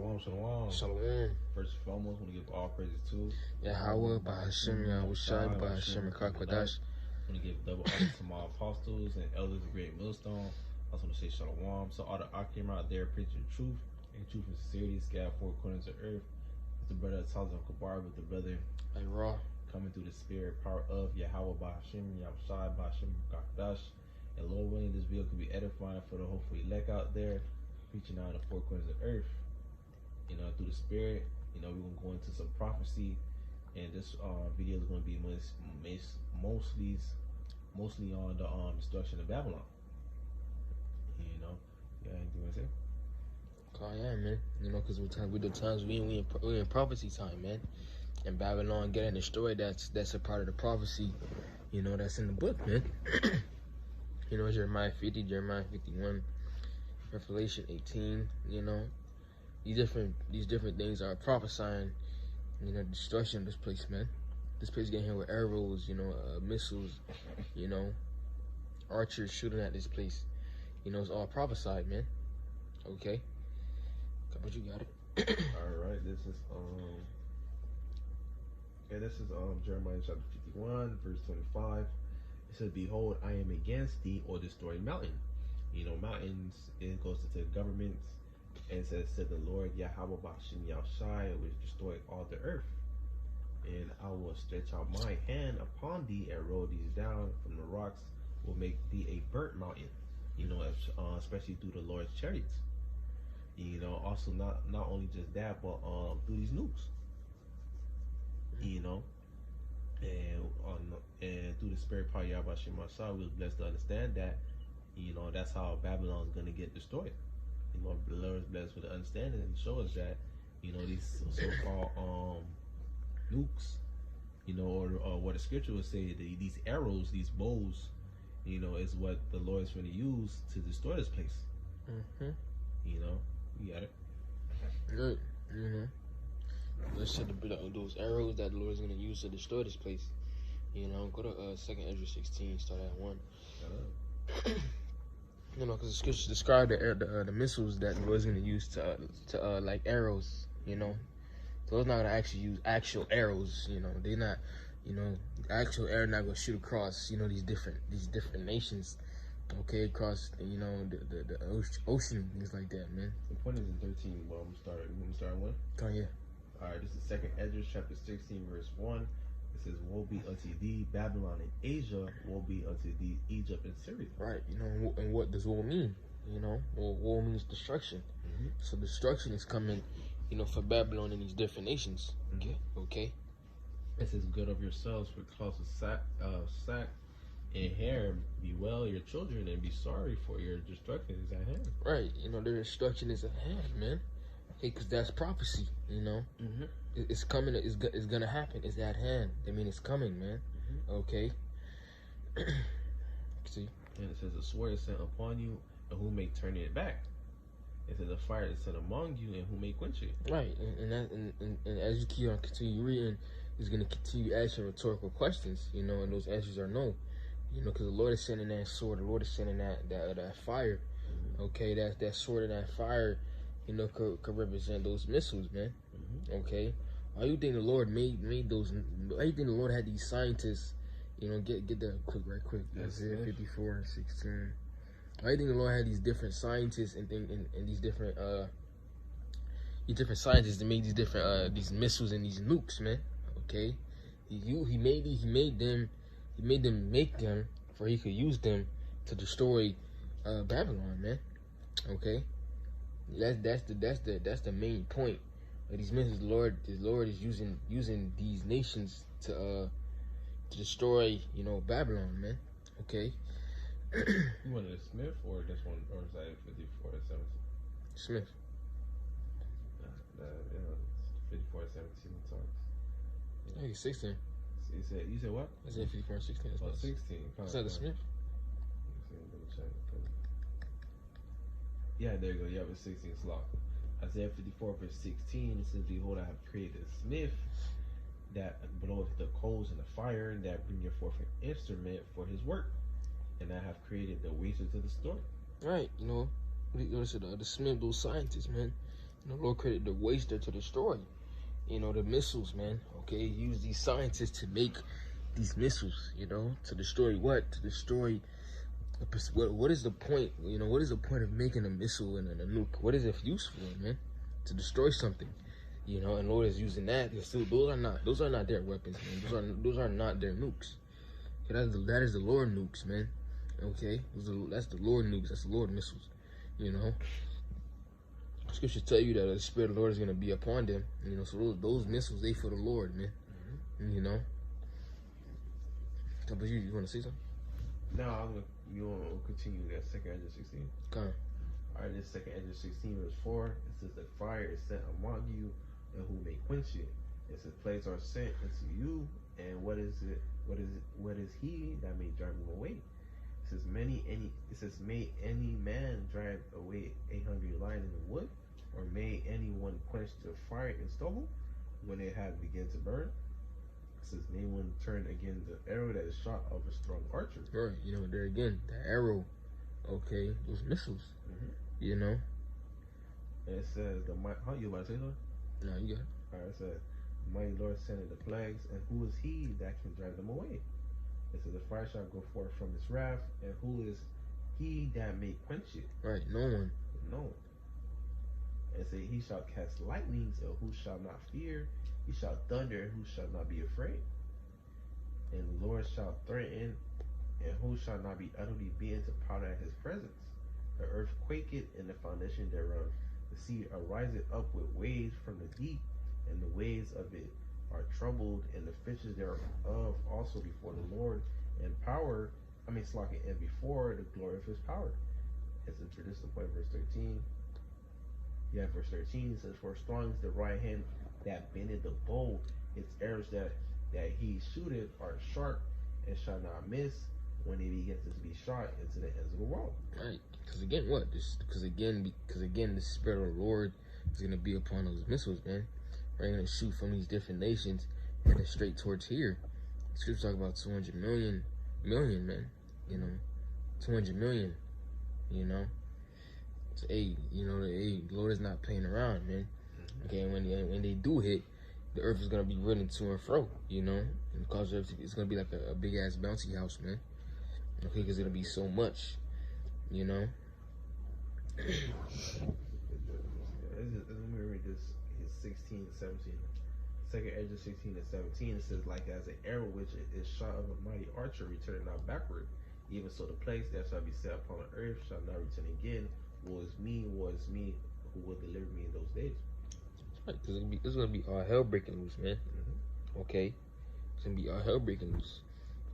Shalom, shalom. Shalom. First and foremost, I want to give all praises to Yahweh, Bahashim, Yahushai, Bahashim, Kakwadash. I want to give double honor to my apostles and elders of Great Millstone. I also want to say shalom. So all the Akim out there preaching truth and truth and sincerity, scattered four corners of earth. It's the brother Tazan Kabar with the brother Raw. coming through the spirit power of Yahweh, Bahashim, Yahushai, Bahashim, Kakwadash. And Lord willing, this video can be edifying for the hopeful elect out there, preaching out in the four corners of earth. Through the spirit, we're gonna go into some prophecy, and this video is gonna be mostly on the destruction of Babylon. Yeah, anything you wanna say? Oh yeah, man. Because we in prophecy time, man. And Babylon getting destroyed. That's a part of the prophecy. That's in the book, man. Jeremiah 50, Jeremiah 51, Revelation 18. These different things are prophesying, destruction of this place, man. This place getting hit with arrows, missiles, archers shooting at this place. It's all prophesied, man. Okay. But you got it. Alright, this is Jeremiah chapter 51, verse 25. It says, "Behold, I am against thee, or destroy mountain." Mountains, it goes into governments. And it said the Lord Yahweh Bashin Yahushai, which destroyed all the earth. And I will stretch out my hand upon thee and roll these down from the rocks, will make thee a burnt mountain. Especially through the Lord's chariots. Also not only just that, but through these nukes. And through the spirit power Yahweh Bashin Yahushai, we was blessed to understand that. That's how Babylon is gonna get destroyed. The Lord is blessed with the understanding and show us that, these so-called nukes, or what the scripture would say, these arrows, these bows, is what the Lord is going to use to destroy this place. You got it. Good. Let's set those arrows that the Lord is going to use to destroy this place. Go to 2nd Ezra 16, start at 1. Because the scriptures describe the missiles that the Lord's going to use to like arrows, So it's not going to actually use actual arrows, They're not, actual arrow not going to shoot across, these different nations, okay, across, the ocean, things like that, man. The point is in 13, well, I'm going to start one? Oh, yeah. Alright, this is 2nd Ezra chapter 16, verse 1. It says, "Woe be unto thee, Babylon and Asia, woe be unto thee, Egypt and Syria." Right, and what does woe mean? Woe means destruction. So destruction is coming, for Babylon and these different nations. Okay. It says, "Good of yourselves for cause of sack and hair, bewail your children and be sorry, for your destruction is at hand." Right, the destruction is at hand, man. Okay, because that's prophecy, It's coming, it's gonna happen, it's at hand. It's coming, man. Okay. See? And it says, "A sword is sent upon you, and who may turn it back? It says, a fire is set among you, and who may quench it?" Right, and as you keep on continue reading, it's gonna continue asking rhetorical questions, and those answers are no. Because the Lord is sending that sword, the Lord is sending that fire. Okay, that sword and that fire, could represent those missiles, man. Okay. Why you think the Lord made those? Why you think the Lord had these scientists? Get that right quick. Isaiah 54 and 16. Why you think the Lord had these different scientists and these different scientists that made these different these missiles and these nukes, man? Okay. He made them make them for he could use them to destroy Babylon, man. Okay. That's the main point. These missiles, the Lord is using these nations to destroy, Babylon, man. Okay. You wanted a Smith or this one, or is that 54 to 17? Smith. 54 to 17 times. I think 16. You said what? I said 54 and 16. Oh, 16. Is that the Smith? Yeah, there you go. You have a 16 slot. Isaiah 54 verse 16, it says, "Behold, I have created a smith that bloweth the coals in the fire, and that bringeth forth an instrument for his work. And I have created the wasters of the storm." Right, the Smith, those scientists, man. The Lord created the waster to destroy. The missiles, man. Okay, use these scientists to make these missiles. To destroy what? To destroy. What is the point? What is the point of making a missile and a nuke? What is it used for, man? To destroy something. And Lord is using that. Those are not their weapons, man. Those are not their nukes. Okay, that is the Lord nukes, man. Okay, that's the Lord nukes. That's the Lord missiles. Scripture tell you that the Spirit of the Lord is gonna be upon them. So those missiles, they for the Lord, man. But you want to say something? No, you want to continue that second Ezra 16. Come. All right, this second Ezra 16 verse 4. It says the fire is set among you, and who may quench it? It says plagues are sent into you, and what is it? What is he that may drive them away? It says may any man drive away a hungry lion in the wood, or may anyone quench the fire in stubble when it had begun to burn? It says may one turn again the arrow that is shot of a strong archer. Right, there again, the arrow, okay, those missiles, And it says how you about to say something? No, you got it. All right, it says mighty Lord sending the plagues, and who is he that can drive them away? It says the fire shall go forth from his wrath, and who is he that may quench it? Right, no one. No. And say he shall cast lightnings, and who shall not fear? He shall thunder, and who shall not be afraid? And the Lord shall threaten, and who shall not be utterly beaten to powder at his presence? The earth quaketh, and the foundation thereof. The sea ariseth up with waves from the deep, and the waves of it are troubled, and the fishes thereof also before the Lord, and and before the glory of his power. As for this, the point, verse 13. Yeah, verse 13 says, for strong is the right hand that bendeth the bow, its arrows that he shooteth are sharp and shall not miss when it begins to be shot into the ends of the world. Right. Because again, what? Because again, the Spirit of the Lord is going to be upon those missiles, man. They're going to shoot from these different nations and then straight towards here. Scripture talk about 200 million, man. 200 million. So, the Lord is not playing around, man. Okay, and when they do hit, the earth is gonna be running to and fro, and cause it's gonna be like a big ass bouncy house, man. Okay, because it'll be so much, Let me read this. It's 16 to 17. Second Ezra 16 to 17. It says, like as an arrow which is shot of a mighty archer, returning not backward. Even so, the place that shall be set upon the earth shall not return again. Was me who will deliver me in those days. Right, because it's gonna be all hell breaking loose, man. Okay, it's gonna be all hell breaking loose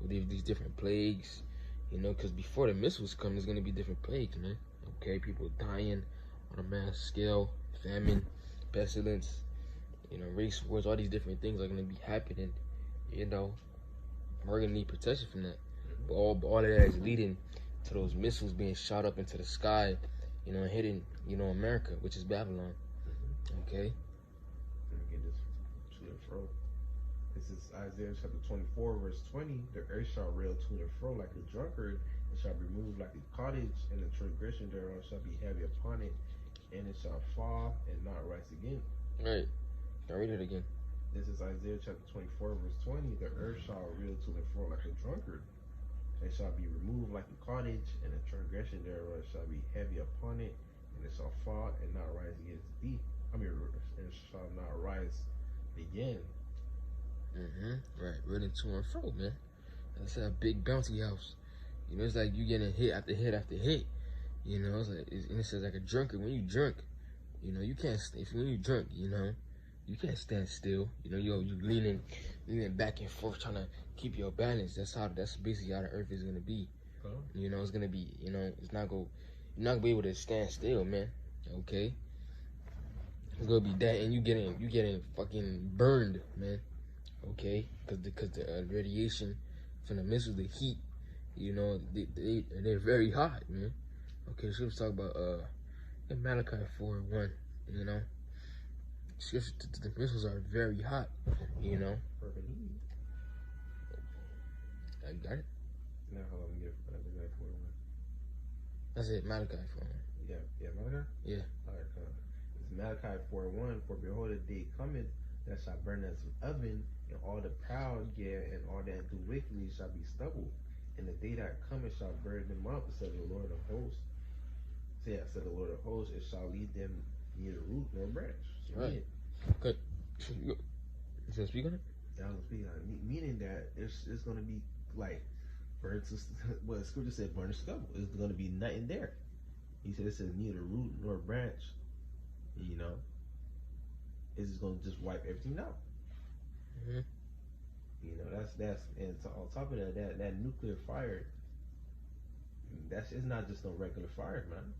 with these different plagues, because before the missiles come, there's gonna be different plagues, man. Okay, people dying on a mass scale, famine, pestilence, race wars, all these different things are gonna be happening. We're gonna need protection from that. But all of that is leading to those missiles being shot up into the sky, and hitting, America, which is Babylon. Okay. Let me get this to and fro. This is Isaiah chapter 24, verse 20. The earth shall rail to and fro like a drunkard, and shall be moved like a cottage, and the transgression thereof shall be heavy upon it, and it shall fall and not rise again. Right. Now read it again. This is Isaiah chapter 24, verse 20. The earth shall reel to and fro like a drunkard, and shall be removed like a cottage, and the transgression thereof shall be heavy upon it, and it shall fall and not rise again to thee. And shall not rise again. Right, running to and fro, man. That's a big bouncy house. It's like you getting hit after hit after hit. It's like, and it says like a drunkard. When you drunk, you can't. When you drunk, you can't stand still. You leaning back and forth, trying to keep your balance. That's basically how the earth is gonna be. It's gonna be, it's not you're not gonna be able to stand still, man. Okay, it's gonna be that, and you getting fucking burned, man. Okay, because the radiation from the missiles, the heat, they're very hot, man. Okay, so let's talk about Malachi 4:1. The missiles are very hot, I got it. Now, hold on, let me get Malachi 4:1. That's it, Malachi 4:1. Yeah, Malachi? Yeah. Alright, it's Malachi 4:1, for behold, a day cometh that shall burn as an oven, and all the proud, and all that do wickedly shall be stubble. And the day that cometh shall burn them up, said the Lord of hosts. So yeah, said the Lord of hosts, it shall lead them neither root nor branch. So Right. Good. You gonna speak on it? Yeah, I was speaking on it. Meaning that it's gonna be like burnt to well scripture said burn to stubble. It's gonna be nothing there. He said it says neither root nor branch. You know, it's just gonna just wipe everything out. Mm-hmm. You know, that's and so on top of that nuclear fire, it's not just no regular fire, man.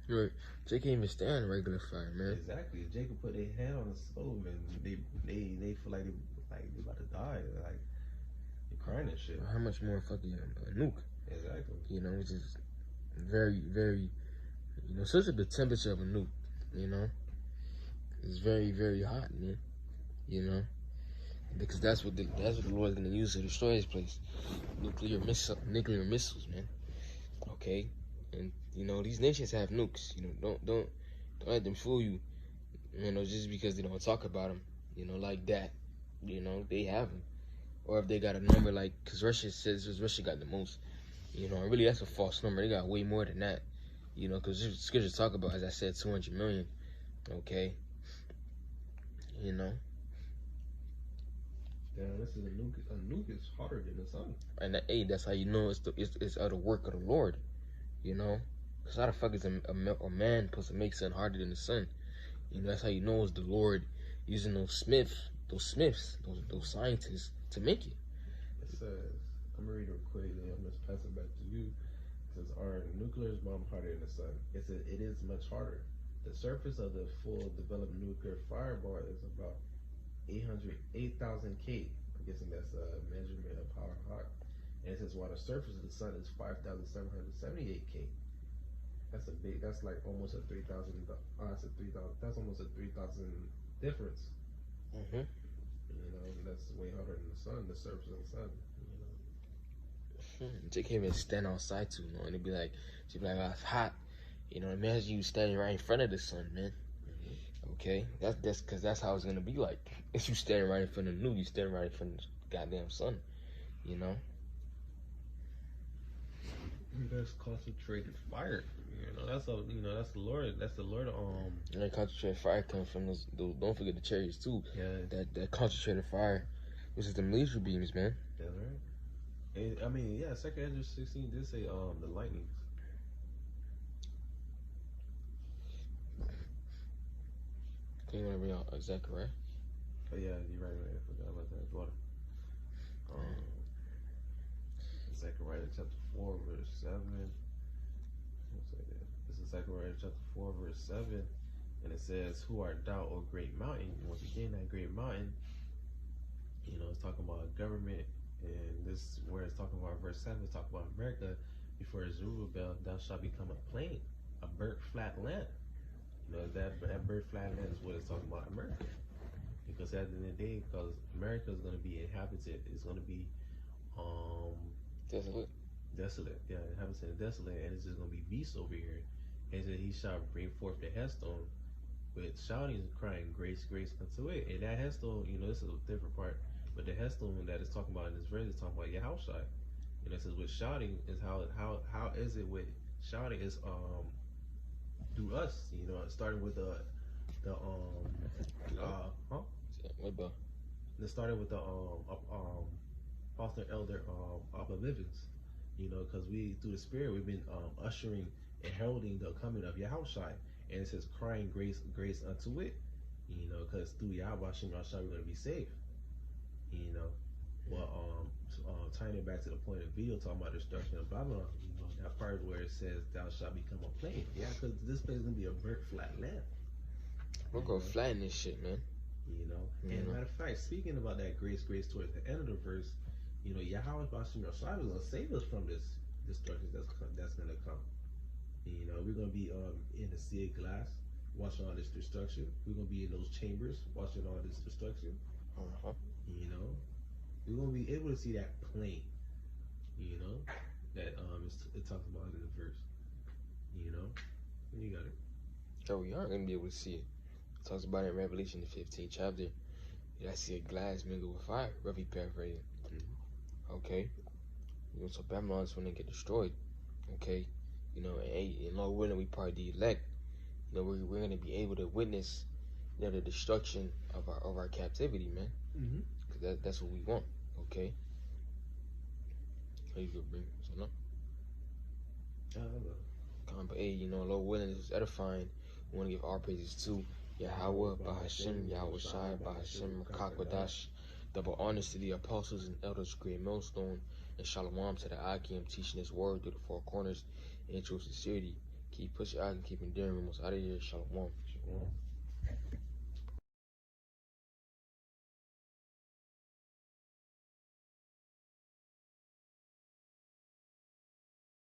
Right. They can't even stand regular fire, man. Exactly. If Jacob put their hand on the stove and they feel like they about to die, like they crying and shit. How much more fucking a nuke? Exactly. You know, which is very, very, you know, such the temperature of a nuke. You know, it's very, very hot, man. You know, because that's what the Lord's gonna use to destroy his place. Nuclear missiles, man. Okay, and you know these nations have nukes. You know, don't let them fool you. You know, just because they don't talk about them. You know, like that. You know, they have them. Or if they got a number like, because Russia says Russia got the most. You know, really that's a false number. They got way more than that. You know, because scriptures talk about, as I said, 200 million. Okay. You know. Yeah, this is a nuke. A nuke is hotter than the sun. And that's how you know it's of the work of the Lord. You know, because how the fuck is a man supposed to make something harder than the sun? You know, that's how you know it's the Lord using those smiths, those scientists to make it. It says, I'm gonna read it quickly. I'm just pass it back to you. It says, our nuclear is bomb harder than the sun. It says it is much harder. The surface of the full developed nuclear fireball is about 8,000 K. I'm guessing that's a measurement of how hot. And it says while the surface of the sun is 5,778 K. That's like almost a 3,000. That's a 3,000. That's almost a 3,000 difference. Mm-hmm. You know, that's way hotter than the sun. The surface of the sun. You know. They can't even stand outside too long. They'd be like, oh, it's hot. You know, imagine you standing right in front of the sun, man. Okay, that's because that's how it's gonna be like. If you standing right in front of the nuke, you standing right in front of the goddamn sun. You know. That's concentrated fire. You know, that's a. You know, that's the Lord. That's the Lord. And that concentrated fire comes from those. Don't forget the chariots too. Yeah. That concentrated fire, which is the laser beams, man. That's right. And, I mean, yeah. 2 Ezra 16 did say the lightnings. Can you want to read out Zechariah? Oh yeah, you're right. I forgot about that. Water. Zechariah chapter 4 verse 7. This is Zechariah chapter 4 verse 7, and it says, "Who art thou, O great mountain?" And once again, that great mountain, you know, it's talking about government, and this where it's talking about verse 7. It's talking about America. Before Zerubbabel, thou shalt become a plain, a burnt flat land. You know, that burnt flat land is what it's talking about America. Because at the end of the day, because America is going to be inhabited, it's going to be desolate, yeah, inhabited and desolate, and it's just going to be beasts over here. And then he shall bring forth the headstone with shouting and crying, grace, grace unto it. And that headstone, you know, this is a different part, but the headstone that is talking about in this verse is talking about Yahushua. You know, it says with shouting is how is it with shouting is through us, you know, starting with the started with the Apostle Elder Abba Vivens, you know, because we through the Spirit we've been ushering and heralding the coming of Yahushua, and it says crying grace unto it, you know, because through Yahushua we're going to be saved, you know. Well, tying it back to the point of the video talking about destruction of Babylon, you know, that part where it says thou shalt become a plain, yeah, because this place is going to be a burnt flat land. We're going to flatten this shit, man. You know, and matter of fact, speaking about that grace towards the end of the verse, you know, Yahweh Bashim Yashai is gonna save us from this destruction that's gonna come. You know, we're gonna be in the sea of glass, watching all this destruction. We're gonna be in those chambers, watching all this destruction. You know, we're gonna be able to see that plane. You know, that it talks about in the verse. You know, you got it. So we are gonna be able to see it. talks about it in Revelation, the 15th chapter. I see a glass mingled with fire, roughly paraphrasing. Okay? So Babylon's going to get destroyed. Okay? And Lord willing, we part of the elect. We're going to be able to witness, the destruction of our captivity, man. Because that's what we want. Okay? How you gonna bring something up? But hey, Lord willing, this is edifying. We want to give our praises to Yahweh, Bahashim, Yahweh Shai, Bahashim, Kakwadash. Double honors to the apostles and elders, great millstone, and shalom to the Akim, teaching his word through the four corners, and true sincerity. Keep pushing out and keep enduring. We must out of here. Shalom.